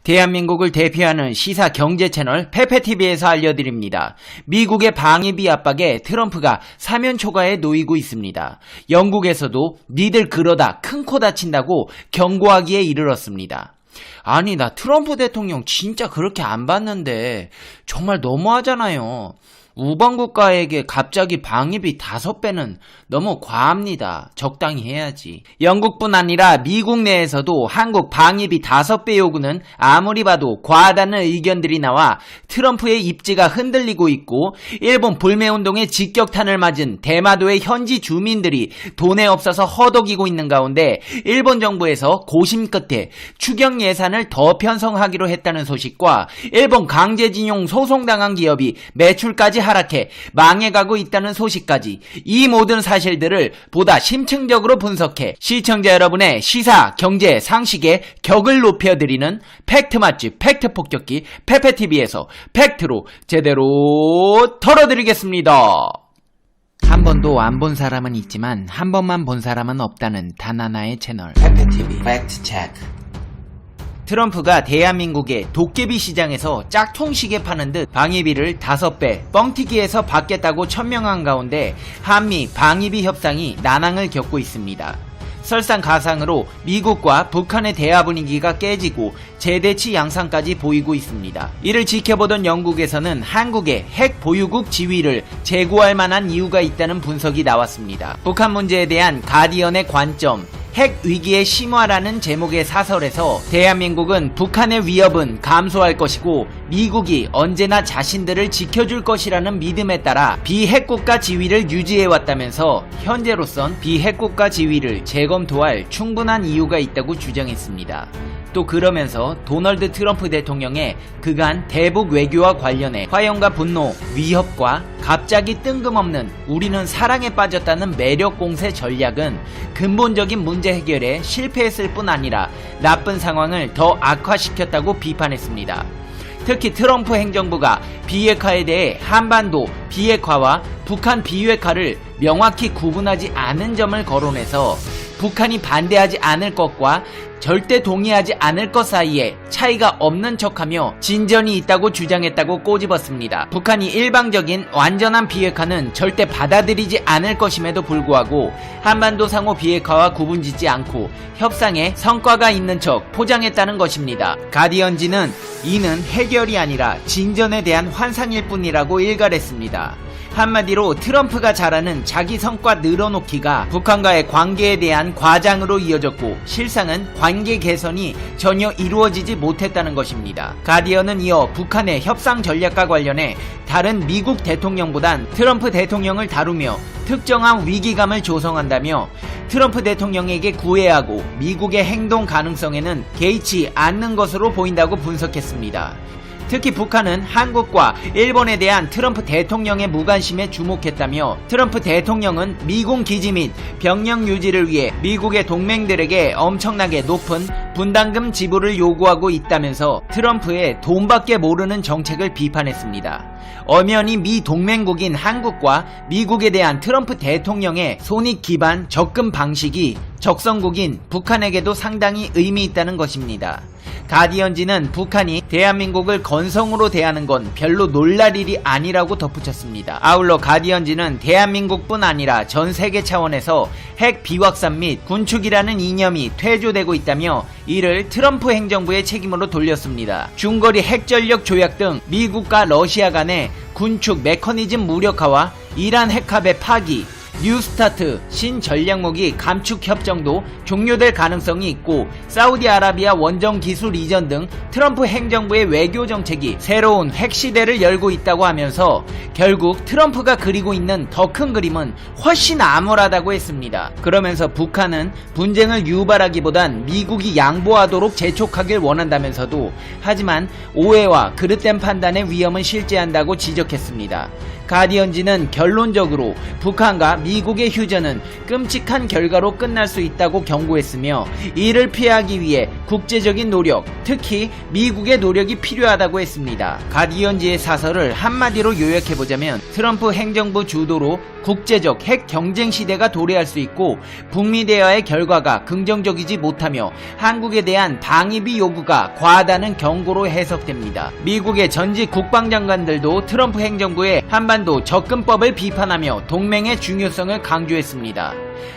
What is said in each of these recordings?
대한민국을 대표하는 시사 경제 채널 페페TV에서 알려드립니다. 미국의 방위비 압박에 트럼프가 사면 초과에 놓이고 있습니다. 영국에서도 니들 그러다 큰 코 다친다고 경고하기에 이르렀습니다. 아니, 나 트럼프 대통령 진짜 그렇게 안 봤는데 정말 너무하잖아요. 우방국가에게 갑자기 방위비 5배는 너무 과합니다. 적당히 해야지. 영국뿐 아니라 미국 내에서도 한국 방위비 5배 요구는 아무리 봐도 과하다는 의견들이 나와 트럼프의 입지가 흔들리고 있고, 일본 불매운동에 직격탄을 맞은 대마도의 현지 주민들이 돈에 없어서 허덕이고 있는 가운데 일본 정부에서 고심 끝에 추경 예산을 더 편성하기로 했다는 소식과 일본 강제징용 소송당한 기업이 매출까지 하락해 망해가고 있다는 소식까지, 이 모든 사실들을 보다 심층적으로 분석해 시청자 여러분의 시사, 경제, 상식의 격을 높여드리는 팩트 맛집, 팩트 폭격기 페페TV에서 팩트로 제대로 털어드리겠습니다. 한 번도 안 본 사람은 있지만 한 번만 본 사람은 없다는 단 하나의 채널 페페TV 팩트 체크. 트럼프가 대한민국의 도깨비 시장에서 짝퉁시계 파는 듯 방위비를 5배 뻥튀기해서 받겠다고 천명한 가운데 한미 방위비 협상이 난항을 겪고 있습니다. 설상가상으로 미국과 북한의 대화 분위기가 깨지고 재대치 양상까지 보이고 있습니다. 이를 지켜보던 영국에서는 한국의 핵 보유국 지위를 제고할 만한 이유가 있다는 분석이 나왔습니다. 북한 문제에 대한 가디언의 관점, 핵 위기의 심화라는 제목의 사설에서 대한민국은 북한의 위협은 감소할 것이고 미국이 언제나 자신들을 지켜줄 것이라는 믿음에 따라 비핵국가 지위를 유지해왔다면서 현재로선 비핵국가 지위를 재검토할 충분한 이유가 있다고 주장했습니다. 또 그러면서 도널드 트럼프 대통령의 그간 대북 외교와 관련해 화염과 분노, 위협과 갑자기 뜬금없는 우리는 사랑에 빠졌다는 매력 공세 전략은 근본적인 문제 해결에 실패했을 뿐 아니라 나쁜 상황을 더 악화시켰다고 비판했습니다. 특히 트럼프 행정부가 비핵화에 대해 한반도 비핵화와 북한 비핵화를 명확히 구분하지 않은 점을 거론해서 북한이 반대하지 않을 것과 절대 동의하지 않을 것 사이에 차이가 없는 척하며 진전이 있다고 주장했다고 꼬집었습니다. 북한이 일방적인 완전한 비핵화는 절대 받아들이지 않을 것임에도 불구하고 한반도 상호 비핵화와 구분짓지 않고 협상에 성과가 있는 척 포장했다는 것입니다. 가디언지는 이는 해결이 아니라 진전에 대한 환상일 뿐이라고 일갈했습니다. 한마디로 트럼프가 잘하는 자기 성과 늘어놓기가 북한과의 관계에 대한 과장으로 이어졌고 실상은 관계 개선이 전혀 이루어지지 못했다는 것입니다. 가디언은 이어 북한의 협상 전략과 관련해 다른 미국 대통령보단 트럼프 대통령을 다루며 특정한 위기감을 조성한다며 트럼프 대통령에게 구애하고 미국의 행동 가능성에는 개의치 않는 것으로 보인다고 분석했습니다. 특히 북한은 한국과 일본에 대한 트럼프 대통령의 무관심에 주목했다며 트럼프 대통령은 미군 기지 및 병력 유지를 위해 미국의 동맹들에게 엄청나게 높은 분담금 지불을 요구하고 있다면서 트럼프의 돈밖에 모르는 정책을 비판했습니다. 엄연히 미 동맹국인 한국과 미국에 대한 트럼프 대통령의 손익 기반 접근 방식이 적성국인 북한에게도 상당히 의미 있다는 것입니다. 가디언지는 북한이 대한민국을 건성으로 대하는 건 별로 놀랄 일이 아니라고 덧붙였습니다. 아울러 가디언지는 대한민국뿐 아니라 전 세계 차원에서 핵 비확산 및 군축이라는 이념이 퇴조되고 있다며 이를 트럼프 행정부의 책임으로 돌렸습니다. 중거리 핵전력 조약 등 미국과 러시아 간의 군축 메커니즘 무력화와 이란 핵합의 파기, 뉴스타트 신전략무기 감축 협정도 종료될 가능성이 있고 사우디아라비아 원정 기술 이전 등 트럼프 행정부의 외교 정책이 새로운 핵시대를 열고 있다고 하면서 결국 트럼프가 그리고 있는 더 큰 그림은 훨씬 암울하다고 했습니다. 그러면서 북한은 분쟁을 유발하기보단 미국이 양보하도록 재촉하길 원한다면서도 하지만 오해와 그릇된 판단의 위험은 실제한다고 지적했습니다. 가디언지는 결론적으로 북한과 미국의 휴전은 끔찍한 결과로 끝날 수 있다고 경고했으며 이를 피하기 위해 국제적인 노력, 특히 미국의 노력이 필요하다고 했습니다. 가디언지의 사설을 한마디로 요약해보자면 트럼프 행정부 주도로 국제적 핵 경쟁 시대가 도래할 수 있고 북미 대화의 결과가 긍정적이지 못하며 한국에 대한 방위비 요구가 과하다는 경고로 해석됩니다. 미국의 전직 국방장관들도 트럼프 행정부의 한반도 접근법을 비판하며 동맹의 중요성을 강조했습니다.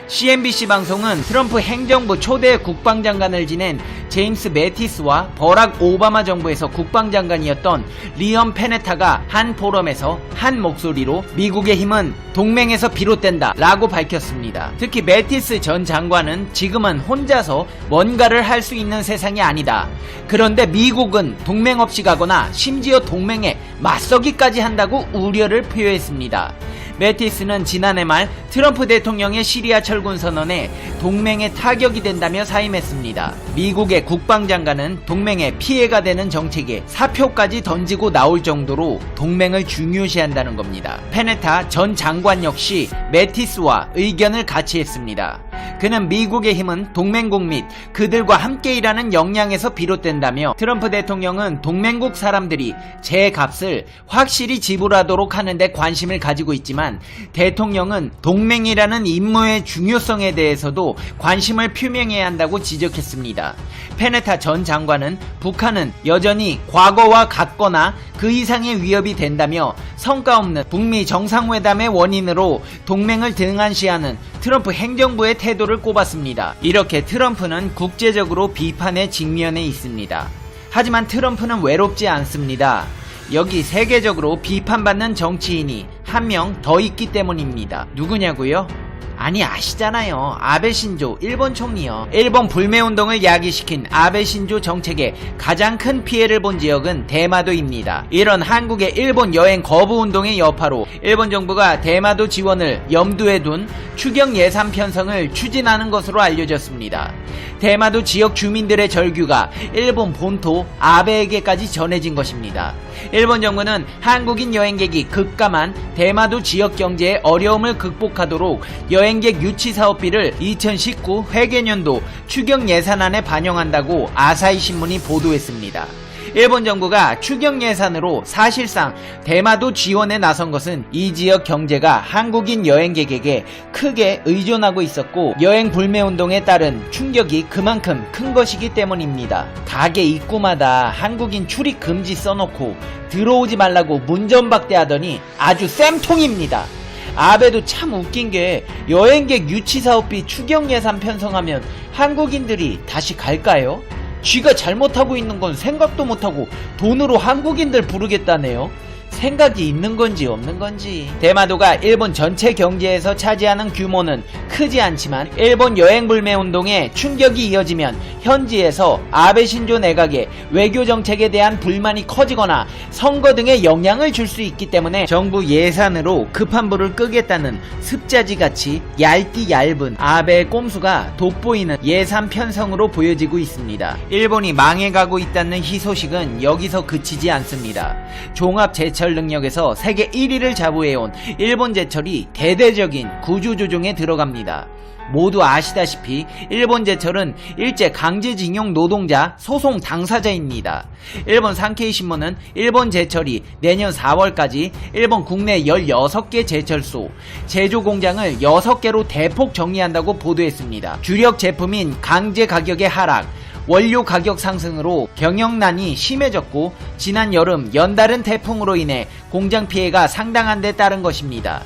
CNBC 방송은 트럼프 행정부 초대 국방장관을 지낸 제임스 매티스와 버락 오바마 정부에서 국방장관이었던 리엄 페네타가 한 포럼에서 한 목소리로 미국의 힘은 동맹에서 비롯된다 라고 밝혔습니다. 특히 매티스 전 장관은 지금은 혼자서 뭔가를 할 수 있는 세상이 아니다. 그런데 미국은 동맹 없이 가거나 심지어 동맹에 맞서기까지 한다고 우려를 표했습니다. 매티스는 지난해 말 트럼프 대통령의 시리아 철군 선언에 동맹에 타격이 된다며 사임했습니다. 미국의 국방장관은 동맹에 피해가 되는 정책에 사표까지 던지고 나올 정도로 동맹을 중요시한다는 겁니다. 페네타 전 장관 역시 매티스와 의견을 같이 했습니다. 그는 미국의 힘은 동맹국 및 그들과 함께 일하는 역량에서 비롯된다며 트럼프 대통령은 동맹국 사람들이 제 값을 확실히 지불하도록 하는데 관심을 가지고 있지만 대통령은 동맹이라는 임무의 중요성에 대해서도 관심을 표명해야 한다고 지적했습니다. 페네타 전 장관은 북한은 여전히 과거와 같거나 그 이상의 위협이 된다며 성과 없는 북미 정상회담의 원인으로 동맹을 등한시하는 트럼프 행정부의 태도를 꼽았습니다. 이렇게 트럼프는 국제적으로 비판에 직면해 있습니다. 하지만 트럼프는 외롭지 않습니다. 여기 세계적으로 비판받는 정치인이 한 명 더 있기 때문입니다. 누구냐고요? 아니 아시잖아요. 아베 신조 일본 총리요. 일본 불매운동을 야기시킨 아베 신조 정책에 가장 큰 피해를 본 지역은 대마도입니다. 이런 한국의 일본 여행 거부운동의 여파로 일본 정부가 대마도 지원을 염두에 둔 추경 예산 편성을 추진하는 것으로 알려졌습니다. 대마도 지역 주민들의 절규가 일본 본토 아베에게까지 전해진 것입니다. 일본 정부는 한국인 여행객이 급감한 대마도 지역 경제의 어려움을 극복하도록 여행객 유치 사업비를 2019 회계년도 추경 예산안에 반영한다고 아사히 신문이 보도했습니다. 일본 정부가 추경 예산으로 사실상 대마도 지원에 나선 것은 이 지역 경제가 한국인 여행객에게 크게 의존하고 있었고 여행 불매운동에 따른 충격이 그만큼 큰 것이기 때문입니다. 가게 입구마다 한국인 출입 금지 써놓고 들어오지 말라고 문전박대하더니 아주 쌤통입니다. 아베도 참 웃긴게 여행객 유치사업비 추경 예산 편성하면 한국인들이 다시 갈까요? 쥐가 잘못하고 있는 건 생각도 못하고 돈으로 한국인들 부르겠다네요. 생각이 있는 건지 없는 건지. 대마도가 일본 전체 경제에서 차지하는 규모는 크지 않지만 일본 여행 불매 운동에 충격이 이어지면 현지에서 아베 신조 내각의 외교 정책에 대한 불만이 커지거나 선거 등에 영향을 줄 수 있기 때문에 정부 예산으로 급한 불을 끄겠다는 습자지같이 얇디-얇은 아베의 꼼수가 돋보이는 예산 편성으로 보여지고 있습니다. 일본이 망해가고 있다는 희소식은 여기서 그치지 않습니다. 종합 제철 능력에서 세계 1위를 자부해온 일본 제철이 대대적인 구조조정에 들어갑니다. 모두 아시다시피 일본 제철은 일제 강제징용 노동자 소송 당사자입니다. 일본 산케이 신문은 일본 제철이 내년 4월까지 일본 국내 16개 제철소, 제조 공장을 6개로 대폭 정리한다고 보도했습니다. 주력 제품인 강제 가격의 하락, 원료 가격 상승으로 경영난이 심해졌고 지난 여름 연달은 태풍으로 인해 공장 피해가 상당한 데 따른 것입니다.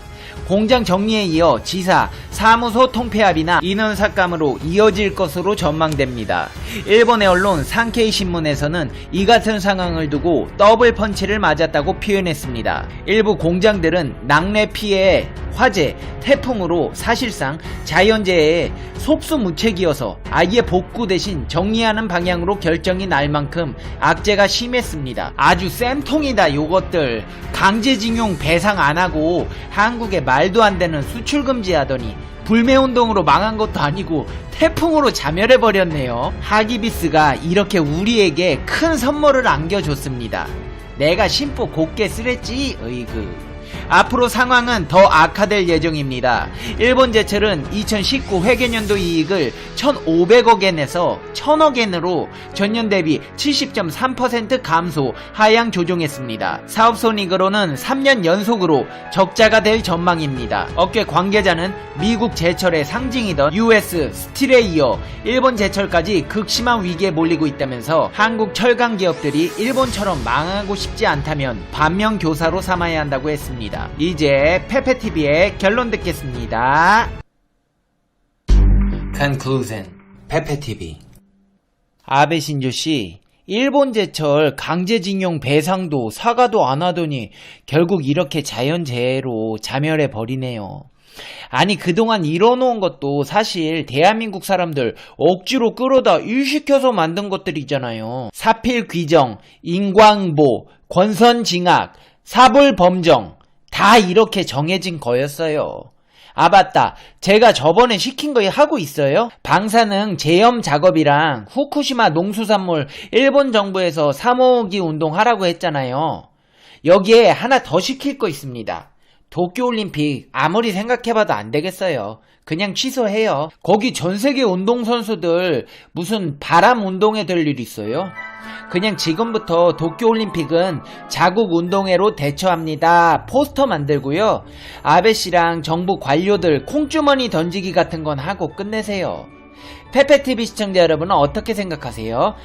공장 정리에 이어 지사, 사무소 통폐합이나 인원 삭감으로 이어질 것으로 전망됩니다. 일본의 언론 산케이 신문에서는 이 같은 상황을 두고 더블 펀치를 맞았다고 표현했습니다. 일부 공장들은 낙뢰 피해에 화재, 태풍으로 사실상 자연재해에 속수무책이어서 아예 복구 대신 정리하는 방향으로 결정이 날 만큼 악재가 심했습니다. 아주 쌤통이다 요것들. 강제징용 배상 안하고 한국에 말도 안되는 수출금지 하더니 불매운동으로 망한 것도 아니고 태풍으로 자멸해버렸네요. 하기비스가 이렇게 우리에게 큰 선물을 안겨줬습니다. 내가 심보 곱게 쓰랬지. 으이그. 앞으로 상황은 더 악화될 예정입니다. 일본 제철은 2019 회계년도 이익을 1,500억엔에서 1,000억엔으로 전년 대비 70.3% 감소 하향 조정했습니다. 사업손익으로는 3년 연속으로 적자가 될 전망입니다. 업계 관계자는 미국 제철의 상징이던 US 스틸에 이어 일본 제철까지 극심한 위기에 몰리고 있다면서 한국 철강 기업들이 일본처럼 망하고 싶지 않다면 반면교사로 삼아야 한다고 했습니다. 이제 페페TV의 결론 듣겠습니다. Conclusion. 페페TV. 아베 신조씨, 일본 제철 강제징용 배상도 사과도 안 하더니 결국 이렇게 자연재해로 자멸해 버리네요. 아니, 그동안 이뤄놓은 것도 사실 대한민국 사람들 억지로 끌어다 일시켜서 만든 것들이잖아요. 사필귀정, 인광보, 권선징악, 사불범정 다 이렇게 정해진 거였어요. 아, 맞다. 제가 저번에 시킨 거 하고 있어요? 방사능 제염 작업이랑 후쿠시마 농수산물 일본 정부에서 사모으기 운동 하라고 했잖아요. 여기에 하나 더 시킬 거 있습니다. 도쿄올림픽 아무리 생각해봐도 안 되겠어요. 그냥 취소해요. 거기 전세계 운동선수들 무슨 바람 운동회 될 일 있어요? 그냥 지금부터 도쿄올림픽은 자국운동회로 대처합니다. 포스터 만들고요. 아베씨랑 정부 관료들 콩주머니 던지기 같은 건 하고 끝내세요. 페페TV 시청자 여러분은 어떻게 생각하세요?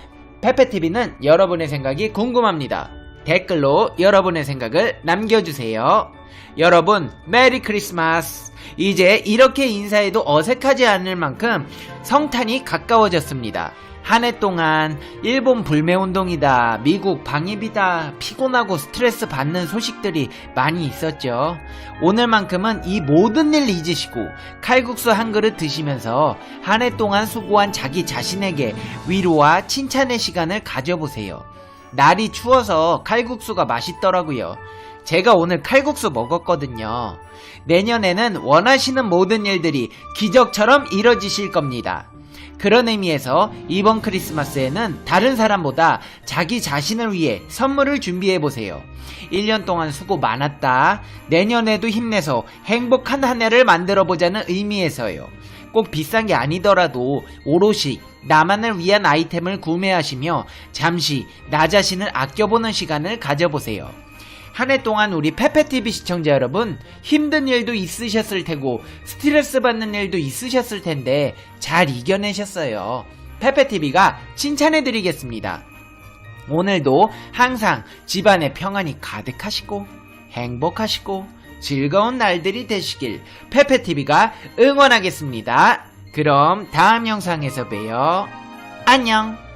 페페TV는 여러분의 생각이 궁금합니다. 댓글로 여러분의 생각을 남겨주세요. 여러분, 메리 크리스마스. 이제 이렇게 인사해도 어색하지 않을 만큼 성탄이 가까워졌습니다. 한 해 동안 일본 불매운동이다, 미국 방입이다, 피곤하고 스트레스 받는 소식들이 많이 있었죠. 오늘만큼은 이 모든 일 잊으시고 칼국수 한 그릇 드시면서 한 해 동안 수고한 자기 자신에게 위로와 칭찬의 시간을 가져보세요. 날이 추워서 칼국수가 맛있더라고요. 제가 오늘 칼국수 먹었거든요. 내년에는 원하시는 모든 일들이 기적처럼 이뤄지실 겁니다. 그런 의미에서 이번 크리스마스에는 다른 사람보다 자기 자신을 위해 선물을 준비해보세요. 1년 동안 수고 많았다. 내년에도 힘내서 행복한 한 해를 만들어보자는 의미에서요. 꼭 비싼 게 아니더라도 오롯이 나만을 위한 아이템을 구매하시며 잠시 나 자신을 아껴보는 시간을 가져보세요. 한 해 동안 우리 페페TV 시청자 여러분, 힘든 일도 있으셨을 테고 스트레스 받는 일도 있으셨을 텐데 잘 이겨내셨어요. 페페TV가 칭찬해드리겠습니다. 오늘도 항상 집안에 평안이 가득하시고 행복하시고 즐거운 날들이 되시길 페페TV가 응원하겠습니다. 그럼 다음 영상에서 봬요. 안녕.